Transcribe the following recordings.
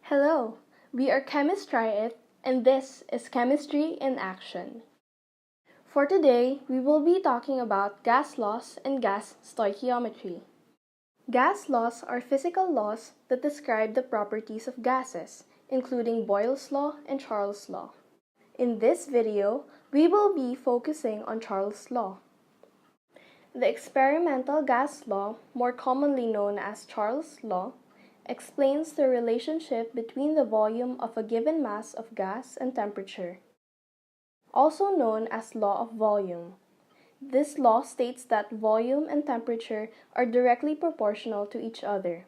Hello, we are Chemist Try It, and this is Chemistry in Action. For today, we will be talking about gas laws and gas stoichiometry. Gas laws are physical laws that describe the properties of gases, including Boyle's law and Charles' law. In this video, we will be focusing on Charles' law. The experimental gas law, more commonly known as Charles' law, explains the relationship between the volume of a given mass of gas and temperature, also known as law of volume. This law states that volume and temperature are directly proportional to each other.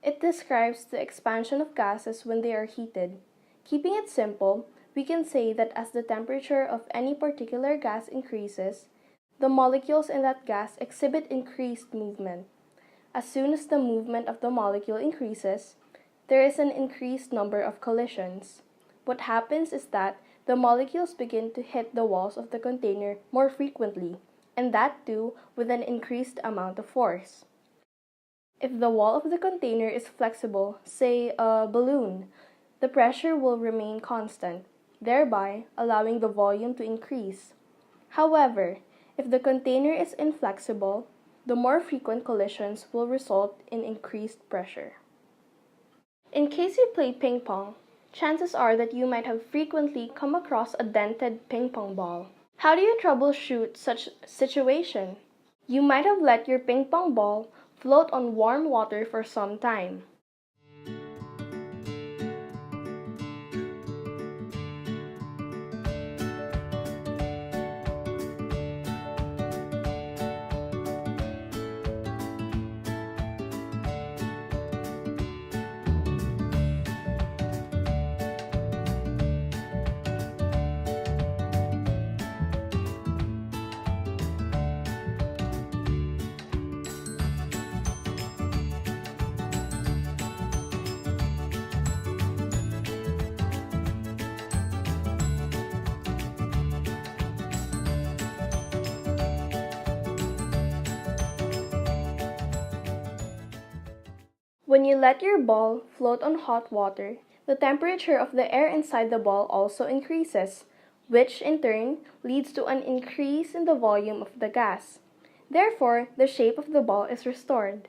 It describes the expansion of gases when they are heated. Keeping it simple, we can say that as the temperature of any particular gas increases, the molecules in that gas exhibit increased movement. As soon as the movement of the molecule increases, there is an increased number of collisions. What happens is that the molecules begin to hit the walls of the container more frequently, and that too with an increased amount of force. If the wall of the container is flexible, say a balloon, the pressure will remain constant, thereby allowing the volume to increase. However, if the container is inflexible, the more frequent collisions will result in increased pressure. In case you play ping pong, chances are that you might have frequently come across a dented ping pong ball. How do you troubleshoot such a situation? You might have let your ping pong ball float on warm water for some time. When you let your ball float on hot water, the temperature of the air inside the ball also increases, which in turn leads to an increase in the volume of the gas. Therefore, the shape of the ball is restored.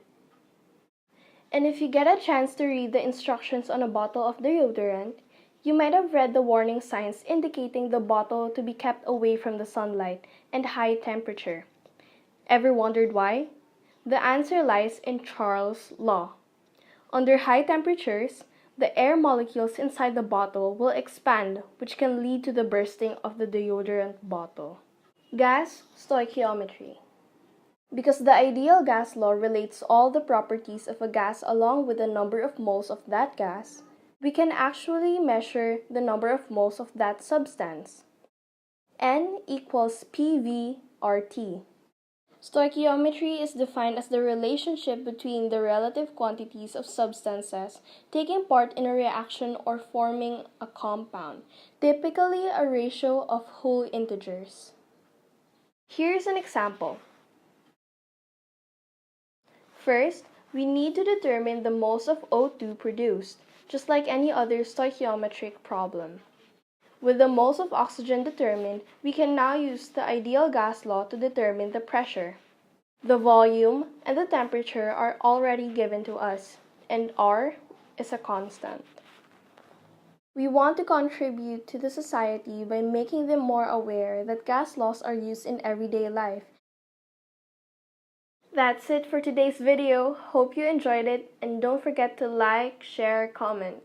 And if you get a chance to read the instructions on a bottle of deodorant, you might have read the warning signs indicating the bottle to be kept away from the sunlight and high temperature. Ever wondered why? The answer lies in Charles' law. Under high temperatures, the air molecules inside the bottle will expand, which can lead to the bursting of the deodorant bottle. Gas stoichiometry. Because the ideal gas law relates all the properties of a gas along with the number of moles of that gas, we can actually measure the number of moles of that substance. N equals PV/RT. Stoichiometry is defined as the relationship between the relative quantities of substances taking part in a reaction or forming a compound, typically a ratio of whole integers. Here's an example. First, we need to determine the moles of O2 produced, just like any other stoichiometric problem. With the moles of oxygen determined, we can now use the ideal gas law to determine the pressure. The volume and the temperature are already given to us, and R is a constant. We want to contribute to the society by making them more aware that gas laws are used in everyday life. That's it for today's video. Hope you enjoyed it, and don't forget to like, share, comment.